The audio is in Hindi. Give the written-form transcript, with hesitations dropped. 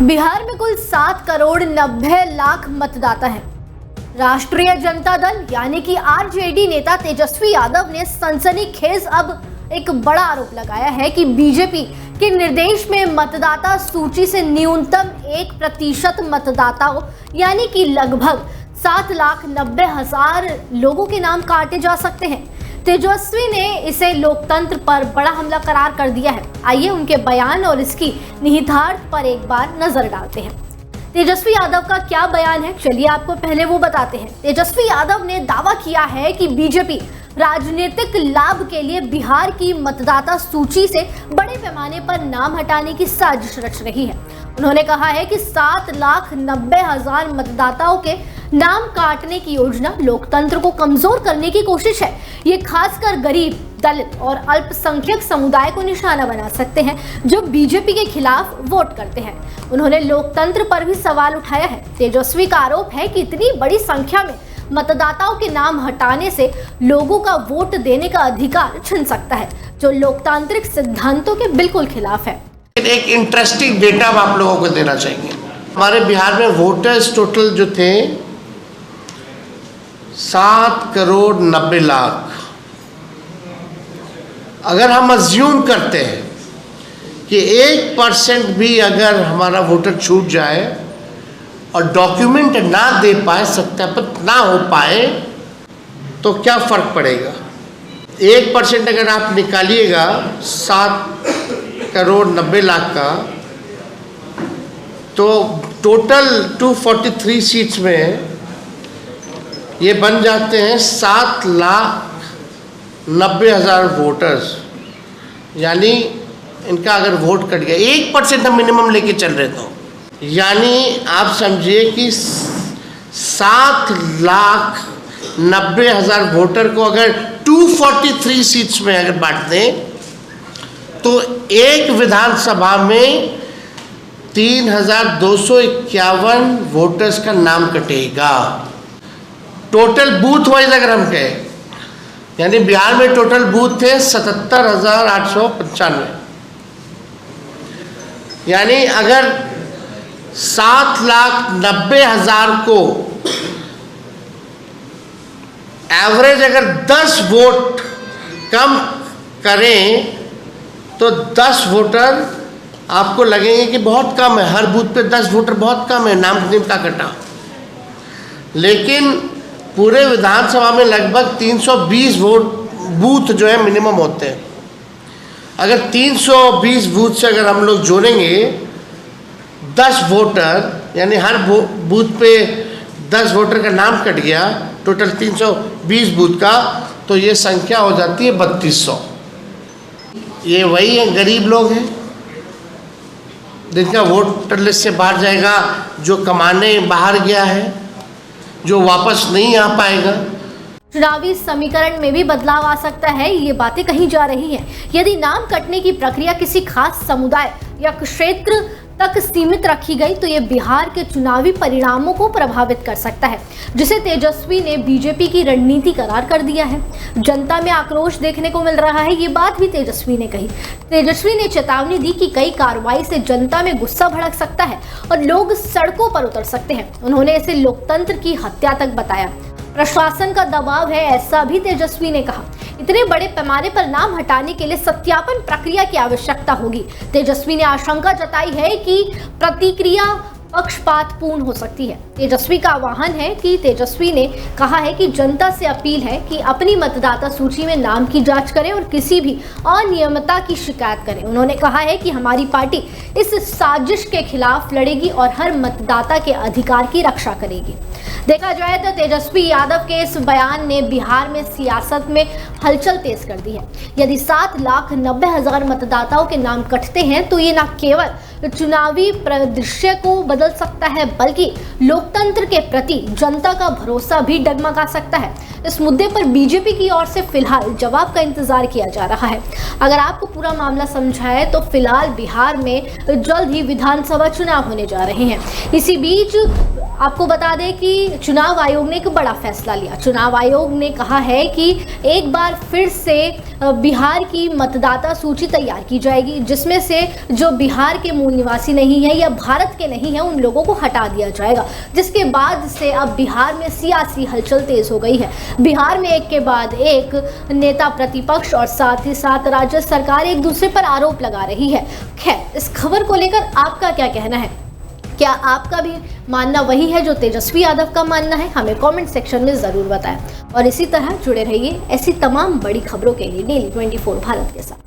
बिहार में कुल 7 करोड़ 90 लाख मतदाता हैं। राष्ट्रीय जनता दल यानी कि आरजेडी नेता तेजस्वी यादव ने सनसनीखेज अब एक बड़ा आरोप लगाया है कि बीजेपी के निर्देश में मतदाता सूची से न्यूनतम 1% मतदाताओं यानी कि लगभग 7,90,000 लोगों के नाम काटे जा सकते हैं। तेजस्वी ने इसे लोकतंत्र पर बड़ा हमला करार कर दिया है। आइए उनके बयान और इसकी निहितार्थ पर एक बार नजर डालते हैं। तेजस्वी यादव का क्या बयान है, चलिए आपको पहले वो बताते हैं। तेजस्वी यादव ने दावा किया है कि बीजेपी राजनीतिक लाभ के लिए बिहार की मतदाता सूची से बड़े पैमाने पर नाम हटाने की साजिश रच रही है। उन्होंने कहा है कि 7,90,000 मतदाताओं के नाम काटने की योजना लोकतंत्र को कमजोर करने की कोशिश है। ये खासकर गरीब, दलित और अल्पसंख्यक समुदाय को निशाना बना सकते हैं जो बीजेपी के खिलाफ वोट करते हैं। उन्होंने लोकतंत्र पर भी सवाल उठाया है। तेजस्वी का आरोप है कि इतनी बड़ी संख्या में मतदाताओं के नाम हटाने से लोगों का वोट देने का अधिकार छिन सकता है, जो लोकतांत्रिक सिद्धांतों के बिल्कुल खिलाफ है। एक इंटरेस्टिंग डेटा हम आप लोगों को देना चाहेंगे। हमारे बिहार में वोटर्स टोटल जो थे 7 करोड़ 90 लाख। अगर हम अज्यूम करते हैं कि 1% भी अगर हमारा वोटर छूट जाए और डॉक्यूमेंट ना दे पाए, सत्यापित ना हो पाए, तो क्या फर्क पड़ेगा। 1% अगर आप निकालिएगा 7 करोड़ 90 लाख का, तो टोटल 243 सीट्स में ये बन जाते हैं 7,90,000 वोटर्स। यानी इनका अगर वोट कट गया, 1% हम मिनिमम लेके चल रहे, तो यानी आप समझिए कि 7,90,000 वोटर को अगर 243 सीट्स में अगर बांट दें तो एक विधानसभा में 3,251 वोटर्स का नाम कटेगा। टोटल बूथ वाइज अगर हम कहें, यानी बिहार में टोटल बूथ थे 77,895। यानी अगर 7,90,000 को एवरेज अगर 10 वोट कम करें तो 10 वोटर आपको लगेंगे कि बहुत कम है। हर बूथ पे 10 वोटर बहुत कम है, नाम का कटा। लेकिन पूरे विधानसभा में लगभग 320 बूथ जो है मिनिमम होते हैं। अगर 320 बूथ से अगर हम लोग जोड़ेंगे 10 वोटर, यानी हर बूथ पे 10 वोटर का नाम कट गया, टोटल 320 बूथ का, तो ये संख्या हो जाती है 3200। ये वही है, गरीब लोग हैं जिनका वोटर लिस्ट से बाहर जाएगा, जो कमाने बाहर गया है, जो वापस नहीं आ पाएगा। चुनावी समीकरण में भी बदलाव आ सकता है, ये बातें कही जा रही हैं। यदि नाम कटने की प्रक्रिया किसी खास समुदाय या क्षेत्र तक सीमित रखी गई तो ये बिहार के चुनावी परिणामों को प्रभावित कर सकता है, जिसे तेजस्वी ने बीजेपी की रणनीति करार कर दिया है। जनता में आक्रोश देखने को मिल रहा है, ये बात भी तेजस्वी ने कही। तेजस्वी ने चेतावनी दी कि कई कार्रवाई से जनता में गुस्सा भड़क सकता है और लोग सड़कों पर उतर सकते हैं। उन्होंने इसे लोकतंत्र की हत्या तक बताया। प्रशासन का दबाव है, ऐसा भी तेजस्वी ने कहा। इतने बड़े पैमाने पर नाम हटाने के लिए सत्यापन प्रक्रिया की आवश्यकता होगी। तेजस्वी ने आशंका जताई है कि प्रतिक्रिया पक्षपातपूर्ण हो सकती है। तेजस्वी का आह्वान है कि तेजस्वी ने कहा है कि जनता से अपील है कि अपनी मतदाता सूची में नाम की जांच करें और किसी भी अनियमितता की शिकायत करें। उन्होंने कहा है कि हमारी पार्टी इस साजिश के खिलाफ लड़ेगी और हर मतदाता के अधिकार की रक्षा करेगी। देखा जाए तो तेजस्वी यादव के इस बयान ने बिहार में सियासत में हलचल तेज कर दी है। यदि 7,90,000 मतदाताओं के नाम कटते हैं तो ये न केवल चुनावी परिदृश्य को बदल सकता है, बल्कि लोकतंत्र के प्रति जनता का भरोसा भी डगमगा सकता है। इस मुद्दे पर बीजेपी की ओर से फिलहाल जवाब का इंतजार किया जा रहा है। अगर आपको पूरा मामला समझाए तो फिलहाल बिहार में जल्द ही विधानसभा चुनाव होने जा रहे हैं। इसी बीच आपको बता दें कि चुनाव आयोग ने एक बड़ा फैसला लिया। चुनाव आयोग ने कहा है कि एक बार फिर से बिहार की मतदाता सूची तैयार की जाएगी, जिसमें से जो बिहार के मूल निवासी नहीं है या भारत के नहीं है उन लोगों को हटा दिया जाएगा, जिसके बाद से अब बिहार में सियासी हलचल तेज हो गई है। बिहार में एक के बाद एक नेता प्रतिपक्ष और साथ ही साथ राज्य सरकार एक दूसरे पर आरोप लगा रही है। खैर, इस खबर को लेकर आपका क्या कहना है? क्या आपका भी मानना वही है जो तेजस्वी यादव का मानना है? हमें कमेंट सेक्शन में ज़रूर बताएं और इसी तरह जुड़े रहिए ऐसी तमाम बड़ी खबरों के लिए डेली 24 भारत के साथ।